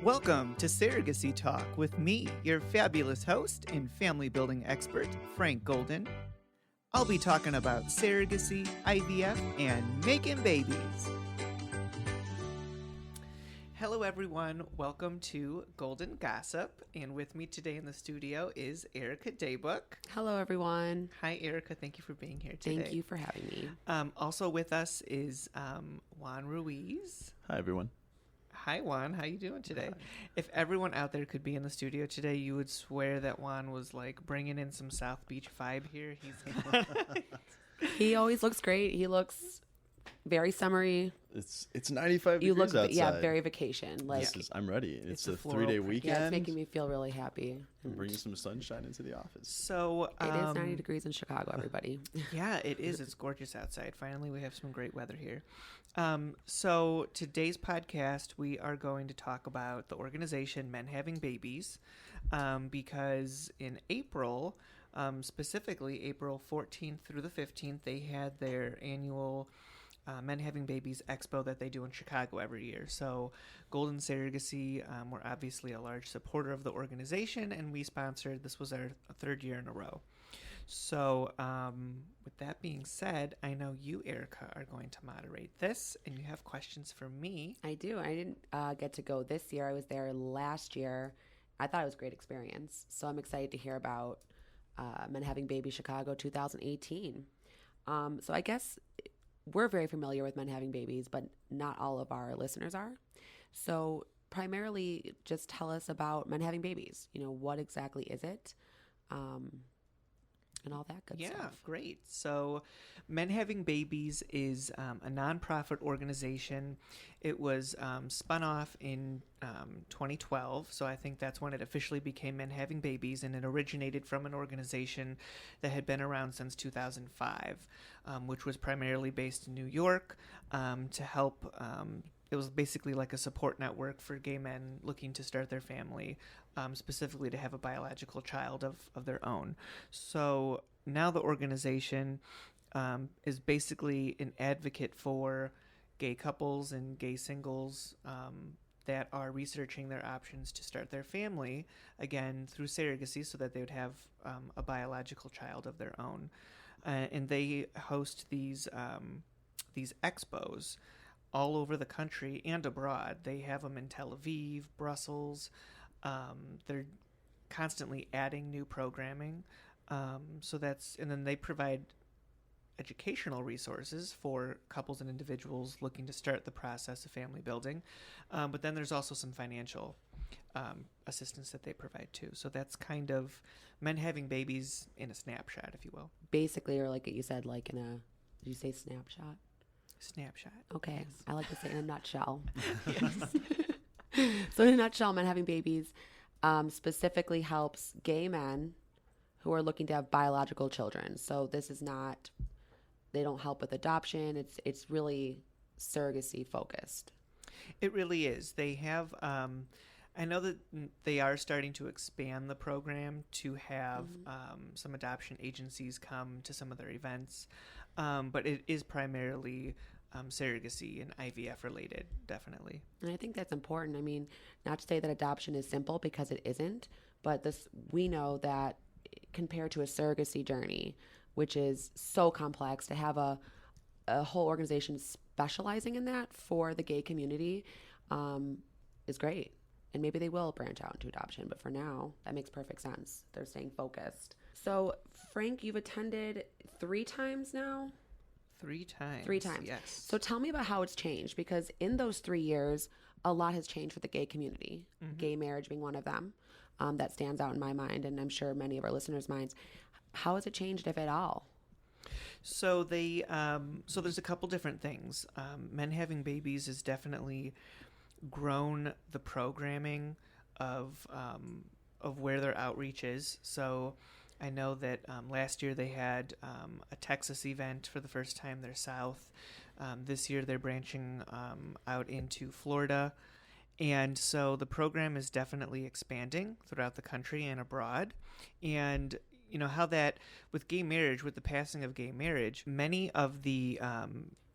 Welcome to Surrogacy Talk with me, your fabulous host and family building expert, Frank Golden. I'll be talking about surrogacy, IVF, and making babies. Hello everyone, welcome to Golden Gossip, and with me today in the studio is Erica Daybook. Hello everyone. Hi Erica, thank you for being here today. Thank you for having me. Also with us is Juan Ruiz. Hi everyone. Hi Juan, how you doing today? Hi. If everyone out there could be in the studio today, you would swear that Juan was like bringing in some South Beach vibe here. He always looks great. He looks very summery. It's 95 You degrees look outside. very vacation. Like I'm ready. It's a a floral 3-day print. weekend. yeah, it's making me feel really happy. Bringing some sunshine into the office. So It is 90 degrees in Chicago, everybody. yeah, it is. It's gorgeous outside. Finally, we have some great weather here. So today's podcast, we are going to talk about the organization Men Having Babies, because in April, specifically April 14th through the 15th, they had their annual Men Having Babies Expo that they do in Chicago every year. So Golden Surrogacy, we're obviously a large supporter of the organization, and we sponsored, this was our third year in a row. So with that being said, I know you, Erica, are going to moderate this, and you have questions for me. I do. I didn't get to go this year. I was there last year. I thought it was a great experience. So I'm excited to hear about Men Having Babies Chicago 2018. So I guess we're very familiar with Men Having Babies, but not all of our listeners are. So primarily just tell us about Men Having Babies. You know, what exactly is it? And all that good stuff. Yeah, great. So Men Having Babies is a nonprofit organization. It was spun off in 2012, so I think that's when it officially became Men Having Babies, and it originated from an organization that had been around since 2005, which was primarily based in New York to help. It was basically like a support network for gay men looking to start their family, specifically to have a biological child of their own. So now the organization is basically an advocate for gay couples and gay singles that are researching their options to start their family, again, through surrogacy, so that they would have a biological child of their own. And they host these expos all over the country and abroad. They have them in Tel Aviv, Brussels. They're constantly adding new programming. And then they provide educational resources for couples and individuals looking to start the process of family building. But then there's also some financial assistance that they provide too. So that's kind of Men Having Babies in a snapshot, if you will. Basically, or like you said, like in a, did you say snapshot? Snapshot. Okay. Yes. I like to say in a nutshell. Yes. So in a nutshell, Men Having Babies specifically helps gay men who are looking to have biological children. So this is not, they don't help with adoption. It's really surrogacy focused. It really is. They have, I know that they are starting to expand the program to have some adoption agencies come to some of their events, but it is primarily surrogacy and IVF related, definitely. And I think that's important. I mean, not to say that adoption is simple, because it isn't, but we know that compared to a surrogacy journey, which is so complex, to have a whole organization specializing in that for the gay community is great. And maybe they will branch out into adoption, but for now, that makes perfect sense. They're staying focused. So, Frank, you've attended 3 times now? 3 times. 3 times. Yes. So tell me about how it's changed, because in those 3 years, a lot has changed for the gay community, gay marriage being one of them. That stands out in my mind, and I'm sure many of our listeners' minds. How has it changed, if at all? So so there's a couple different things. Men Having Babies has definitely grown the programming of where their outreach is. So I know that last year they had a Texas event for the first time. They're south. This year they're branching out into Florida. And so the program is definitely expanding throughout the country and abroad. And you know how that with gay marriage, with the passing of gay marriage, many of the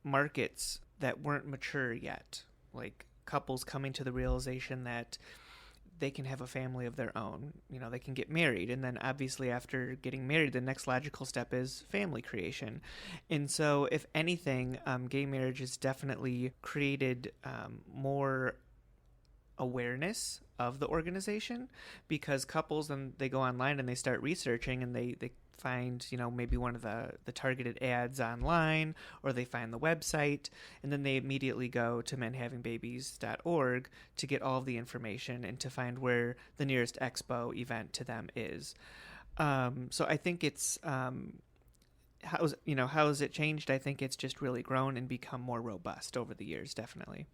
markets that weren't mature yet, like couples coming to the realization that they can have a family of their own. They can get married. And then obviously after getting married, the next logical step is family creation. And so if anything, gay marriage has definitely created more awareness of the organization, because couples, then they go online and they start researching, and they find maybe one of the targeted ads online, or they find the website, and then they immediately go to menhavingbabies.org to get all of the information and to find where the nearest Expo event to them is. So I think it's how has it changed? I think it's just really grown and become more robust over the years, definitely.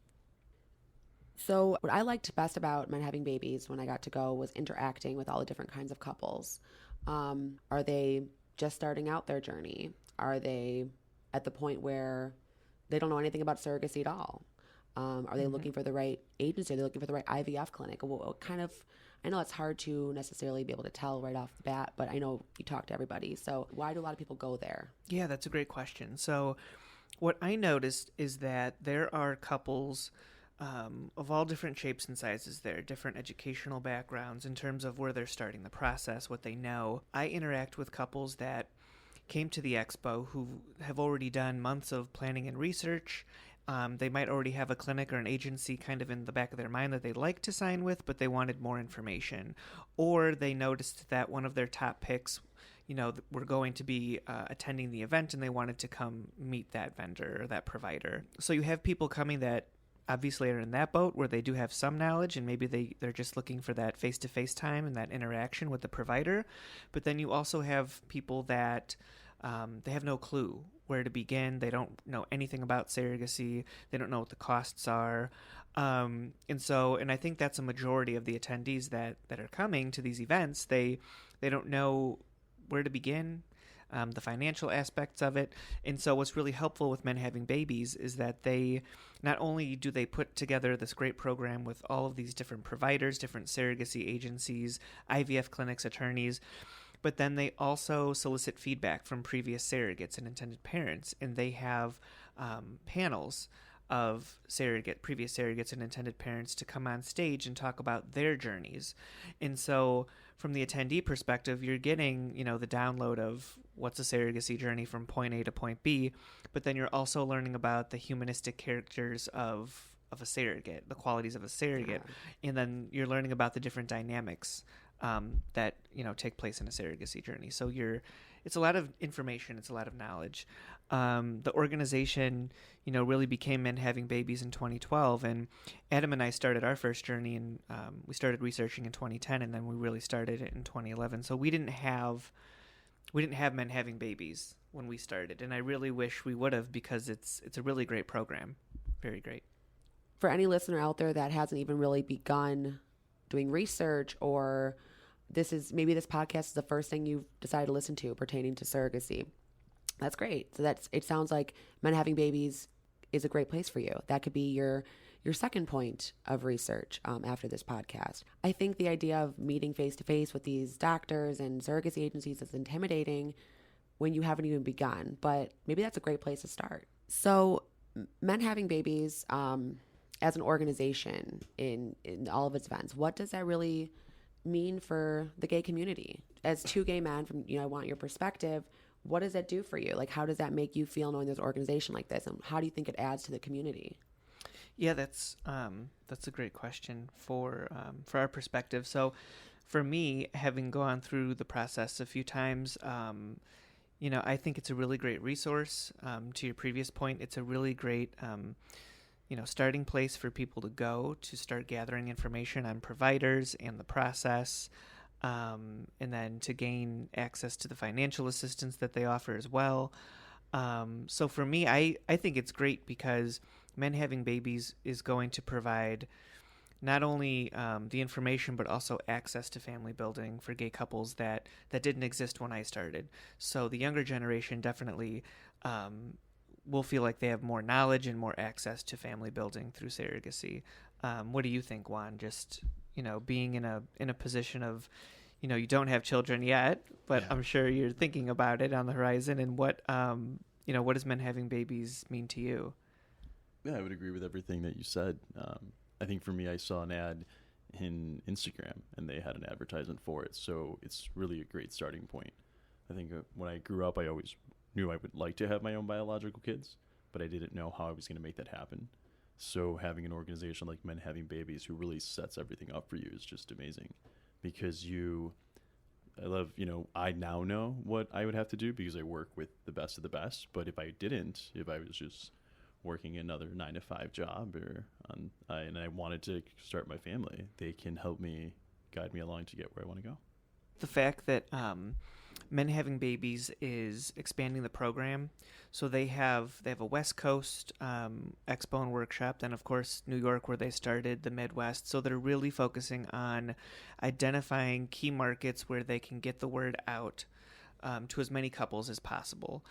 So what I liked best about Men Having Babies when I got to go was interacting with all the different kinds of couples. Are they just starting out their journey? Are they at the point where they don't know anything about surrogacy at all? Are they looking for the right agency? Are they looking for the right IVF clinic? What kind of, I know it's hard to necessarily be able to tell right off the bat, but I know you talk to everybody. So why do a lot of people go there? Yeah, that's a great question. So what I noticed is that there are couples of all different shapes and sizes there, different educational backgrounds in terms of where they're starting the process, what they know. I interact with couples that came to the Expo who have already done months of planning and research. They might already have a clinic or an agency kind of in the back of their mind that they'd like to sign with, but they wanted more information. Or they noticed that one of their top picks were going to be attending the event, and they wanted to come meet that vendor or that provider. So you have people coming that obviously are in that boat where they do have some knowledge, and maybe they're just looking for that face-to-face time and that interaction with the provider. But then you also have people that they have no clue where to begin. They don't know anything about surrogacy. They don't know what the costs are. And I think that's a majority of the attendees that are coming to these events. They don't know where to begin, the financial aspects of it. And so what's really helpful with Men Having Babies is that they not only do they put together this great program with all of these different providers, different surrogacy agencies, IVF clinics, attorneys, but then they also solicit feedback from previous surrogates and intended parents, and they have panels of previous surrogates and intended parents to come on stage and talk about their journeys. And so from the attendee perspective, you're getting, the download of what's a surrogacy journey from point A to point B, but then you're also learning about the humanistic characters of a surrogate, the qualities of a surrogate, and then you're learning about the different dynamics that take place in a surrogacy journey. So it's a lot of information, it's a lot of knowledge. The organization, really became Men Having Babies in 2012, and Adam and I started our first journey, and we started researching in 2010, and then we really started it in 2011. So we didn't have Men Having Babies when we started, and I really wish we would have, because it's a really great program, very great. For any listener out there that hasn't even really begun doing research, or this podcast is the first thing you've decided to listen to pertaining to surrogacy, that's great. So it sounds like Men Having Babies is a great place for you. That could be your second point of research after this podcast. I think the idea of meeting face to face with these doctors and surrogacy agencies is intimidating when you haven't even begun, but maybe that's a great place to start. So Men Having Babies, as an organization in all of its events, what does that really mean for the gay community? As two gay men, I want your perspective. What does that do for you? Like, how does that make you feel knowing there's an organization like this, and how do you think it adds to the community? Yeah, that's a great question for our perspective. So, for me, having gone through the process a few times, I think it's a really great resource. To your previous point, it's a really great starting place for people to go to start gathering information on providers and the process, and then to gain access to the financial assistance that they offer as well. So for me, I think it's great because Men Having Babies is going to provide not only the information, but also access to family building for gay couples that didn't exist when I started. So the younger generation definitely will feel like they have more knowledge and more access to family building through surrogacy. What do you think, Juan? Just being in a position of, you don't have children yet, but yeah. I'm sure you're thinking about it on the horizon. And what does Men Having Babies mean to you? Yeah, I would agree with everything that you said. I think for me, I saw an ad in Instagram and they had an advertisement for it. So it's really a great starting point. I think when I grew up, I always knew I would like to have my own biological kids, but I didn't know how I was going to make that happen. So having an organization like Men Having Babies who really sets everything up for you is just amazing, because I now know what I would have to do because I work with the best of the best. But if I didn't, if I was just working another 9 to 5 job and I wanted to start my family, they can help me guide me along to get where I want to go. The fact that Men Having Babies is expanding the program, so they have a West Coast Expo and workshop, then of course New York where they started, the Midwest. So they're really focusing on identifying key markets where they can get the word out to as many couples as possible.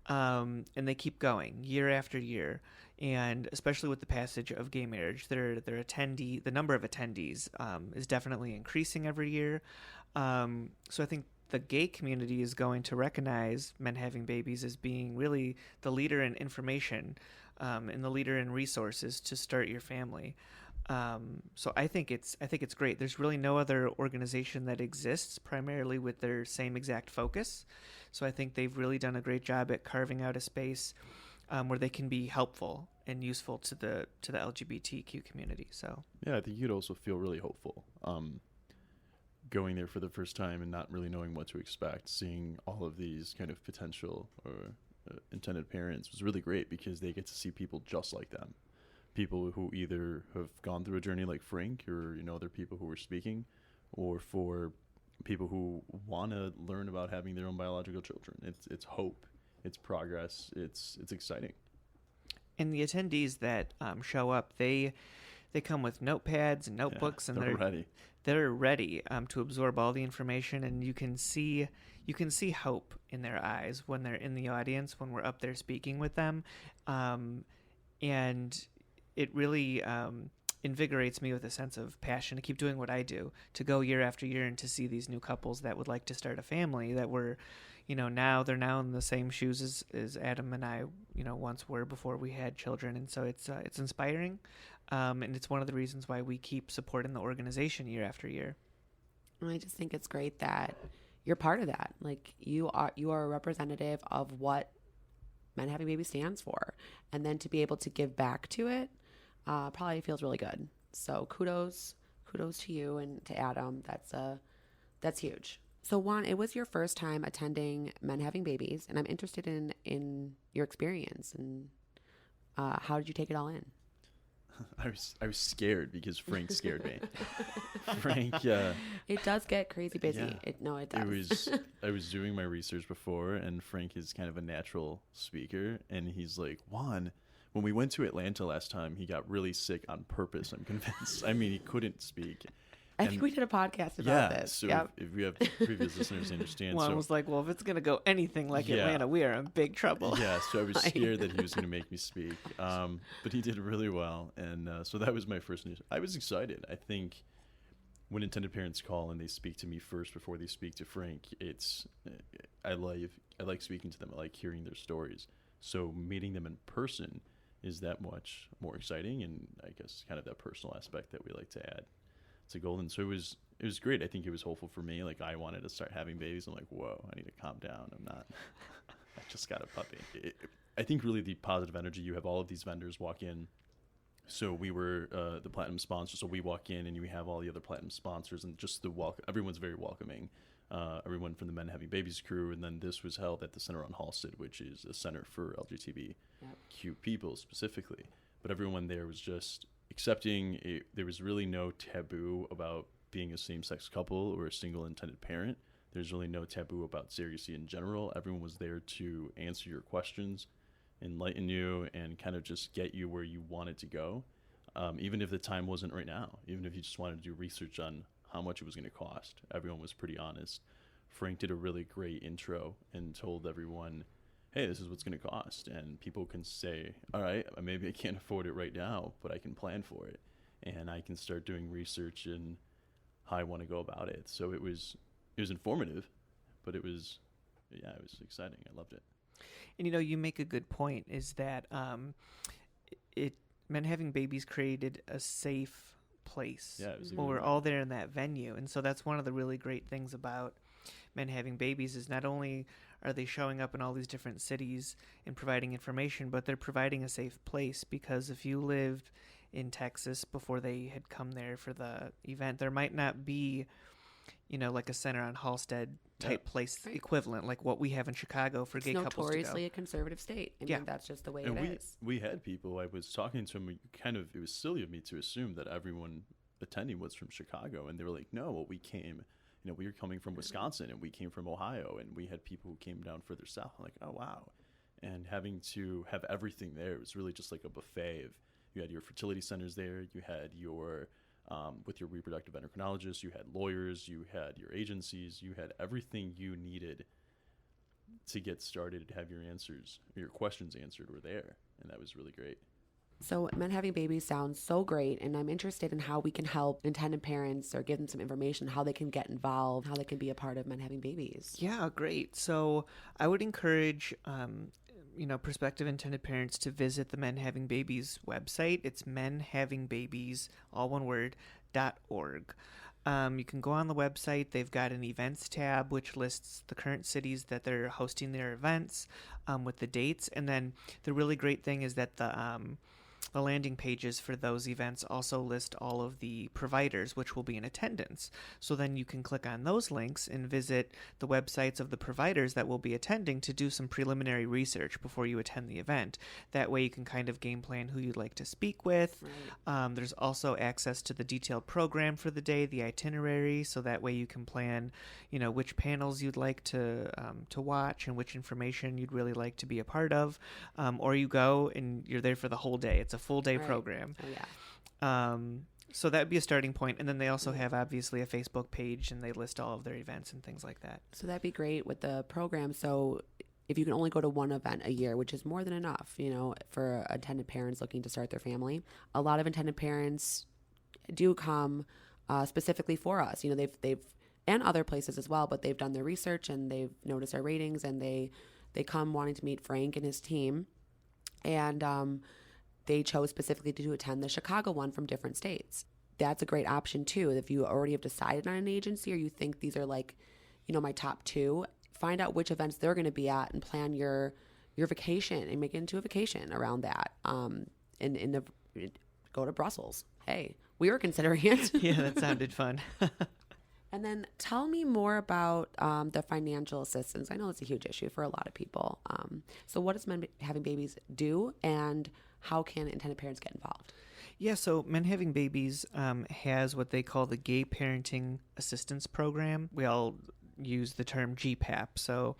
And they keep going year after year, and especially with the passage of gay marriage, the number of attendees is definitely increasing every year. So I think the gay community is going to recognize Men Having Babies as being really the leader in information and the leader in resources to start your family. So I think it's great. There's really no other organization that exists primarily with their same exact focus. So I think they've really done a great job at carving out a space where they can be helpful and useful to the LGBTQ community. So yeah, I think you'd also feel really hopeful. Going there for the first time and not really knowing what to expect, seeing all of these kind of potential or intended parents was really great, because they get to see people just like them. People who either have gone through a journey like Frank, or other people who are speaking, or for people who want to learn about having their own biological children. It's hope, it's progress, it's exciting. And the attendees that show up, they come with notepads and notebooks, and they're ready. They're ready to absorb all the information, and you can see hope in their eyes when they're in the audience, when we're up there speaking with them, and it really invigorates me with a sense of passion to keep doing what I do, to go year after year and to see these new couples that would like to start a family, that were, now they're now in the same shoes as Adam and I, once were before we had children. And so it's inspiring. And it's one of the reasons why we keep supporting the organization year after year. I just think it's great that you're part of that. Like you are a representative of what Men Having Babies stands for. And then to be able to give back to it probably feels really good. So kudos to you and to Adam. That's huge. So Juan, it was your first time attending Men Having Babies, and I'm interested in your experience and how did you take it all in? I was scared because Frank scared me. Frank, it does get crazy busy. Yeah, it does. I was doing my research before, and Frank is kind of a natural speaker, and he's like, Juan, when we went to Atlanta last time, he got really sick on purpose, I'm convinced. I mean, he couldn't speak. I think we did a podcast about this. So yep. if we have previous listeners understand. Juan was like, well, if it's going to go anything like Atlanta, we are in big trouble. Yeah, so I was scared that he was going to make me speak. But he did really well. And so that was my first news. I was excited. I think when intended parents call and they speak to me first before they speak to Frank, I like speaking to them. I like hearing their stories. So meeting them in person is that much more exciting, and I guess kind of that personal aspect that we like to add to Golden. So it was great. I think it was hopeful for me. Like, I wanted to start having babies. I'm like, whoa, I need to calm down. I'm not, I just got a puppy. I think really the positive energy, you have all of these vendors walk in. So we were the platinum sponsor. So we walk in and you have all the other platinum sponsors, and just everyone's very welcoming. Everyone from the Men Having Babies crew. And then this was held at the Center on Halsted, which is a center for LGBTQ people specifically. But everyone there was just accepting. There was really no taboo about being a same-sex couple or a single intended parent. There's really no taboo about surrogacy in general. Everyone was there to answer your questions, enlighten you, and kind of just get you where you wanted to go, even if the time wasn't right now. Even if you just wanted to do research on how much it was going to cost, everyone was pretty honest. Frank did a really great intro and told everyone, hey, this is what's going to cost. And people can say, all right, maybe I can't afford it right now, but I can plan for it. And I can start doing research and how I want to go about it. So it was informative, but it was exciting. I loved it. And, you make a good point, is that Men Having Babies created a safe place. Yeah, it was a Well, good we're one. all there in that venue. And so that's one of the really great things about Men Having Babies is not only are they showing up in all these different cities and providing information, but they're providing a safe place, because if you lived in Texas before they had come there for the event, there might not be, like a Center on Halstead type place Right. equivalent, like what we have in Chicago for It's gay couples to go. notoriously a conservative state. I Yeah. mean, that's just the way And it we is. we had people. I was talking to them. It was silly of me to assume that everyone attending was from Chicago, and they were like, "No, well, we came. We were coming from Wisconsin, and we came from Ohio, and we had people who came down further south." I'm like, "Oh wow!" And having to have everything there, it was really just like a buffet of. You had your fertility centers there. You had your with your reproductive endocrinologist. You had lawyers. You had your agencies. You had everything you needed to get started, to have your answers, your questions answered, were there, and that was really great. So, Men Having Babies sounds so great, and I'm interested in how we can help intended parents or give them some information, how they can get involved, how they can be a part of Men Having Babies. Yeah, great. So I would encourage, prospective intended parents to visit the Men Having Babies website. It's menhavingbabies, all one word, .org. You can go on the website. They've got an events tab, which lists the current cities that they're hosting their events with the dates. And then the really great thing is that the landing pages for those events also list all of the providers which will be in attendance. So then you can click on those links and visit the websites of the providers that will be attending to do some preliminary research before you attend the event. That way you can kind of game plan who you'd like to speak with. Right. There's also access to the detailed program for the day, the itinerary, so that way you can plan, which panels you'd like to watch and which information you'd really like to be a part of. Or you go and you're there for the whole day. It's a full day Right. program. Oh, yeah. So that would be a starting point. And then they also have obviously a Facebook page, and they list all of their events and things like that. So that'd be great with the program. So if you can only go to one event a year, which is more than enough, for intended parents looking to start their family, a lot of intended parents do come specifically for us. They've and other places as well, but they've done their research and they've noticed our ratings, and they come wanting to meet Frank and his team. And they chose specifically to attend the Chicago one from different states. That's a great option too. If you already have decided on an agency, or you think these are like, my top two, find out which events they're going to be at and plan your vacation and make it into a vacation around that. And go to Brussels. Hey, we were considering it. Yeah, that sounded fun. And then tell me more about the financial assistance. I know it's a huge issue for a lot of people. So what does Men Having Babies do, and how can intended parents get involved? Yeah, so Men Having Babies has what they call the Gay Parenting Assistance Program. We all use the term GPAP. So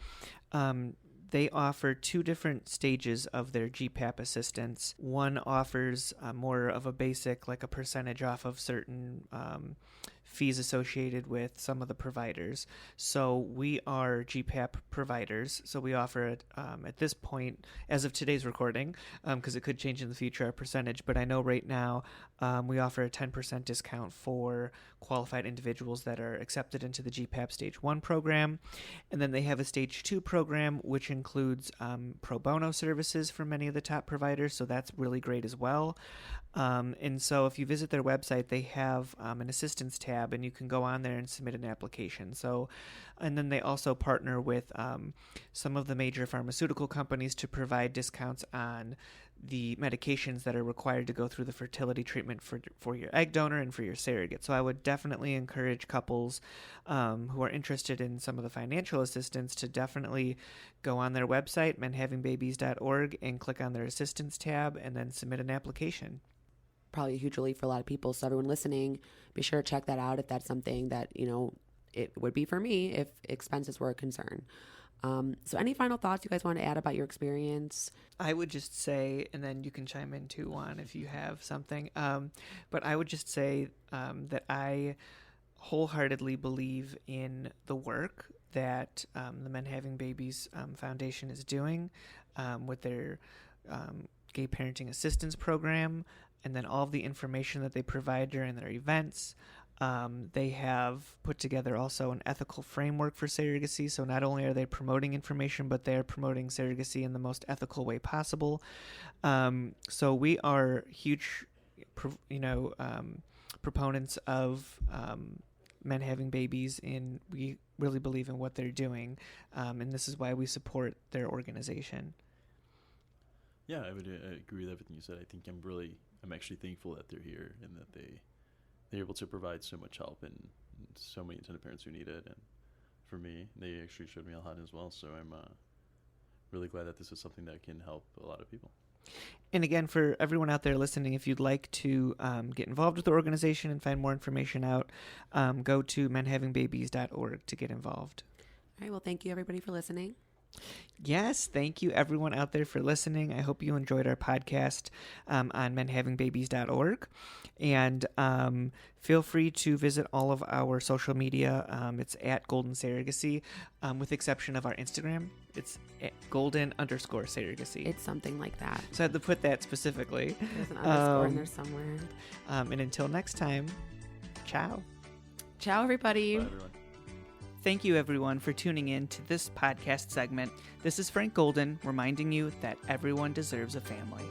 they offer two different stages of their GPAP assistance. One offers more of a basic, like a percentage off of certain fees associated with some of the providers. So we are GPAP providers. So we offer it at this point, as of today's recording, because it could change in the future, our percentage. But I know right now we offer a 10% discount for qualified individuals that are accepted into the GPAP Stage 1 program. And then they have a Stage 2 program, which includes pro bono services for many of the top providers. So that's really great as well. And so if you visit their website, they have an assistance tab, and you can go on there and submit an application. So, and then they also partner with some of the major pharmaceutical companies to provide discounts on the medications that are required to go through the fertility treatment for your egg donor and for your surrogate. So I would definitely encourage couples who are interested in some of the financial assistance to definitely go on their website, menhavingbabies.org, and click on their assistance tab and then submit an application. Probably a huge relief for a lot of people. So everyone listening, be sure to check that out if that's something that, it would be for me if expenses were a concern. So any final thoughts you guys want to add about your experience? I would just say, and then you can chime in too, Juan, if you have something. But I would just say that I wholeheartedly believe in the work that the Men Having Babies Foundation is doing with their gay parenting assistance program, and then all of the information that they provide during their events. They have put together also an ethical framework for surrogacy. So not only are they promoting information, but they're promoting surrogacy in the most ethical way possible. So we are huge, proponents of men having babies, and we really believe in what they're doing. And this is why we support their organization. Yeah, I would agree with everything you said. I think I'm actually thankful that they're here and that they're able to provide so much help and so many intended parents who need it. And for me, they actually showed me a lot as well. So I'm really glad that this is something that can help a lot of people. And again, for everyone out there listening, if you'd like to get involved with the organization and find more information out, go to menhavingbabies.org to get involved. All right. Well, thank you everybody for listening. Yes, thank you everyone out there for listening. I hope you enjoyed our podcast on menhavingbabies.org. And feel free to visit all of our social media. It's at Golden Surrogacy, with the exception of our Instagram. It's at golden_surrogacy. It's something like that. So I had to put that specifically. There's an underscore in there somewhere. And until next time, ciao. Ciao, everybody. Bye, everyone. Thank you, everyone, for tuning in to this podcast segment. This is Frank Golden reminding you that everyone deserves a family.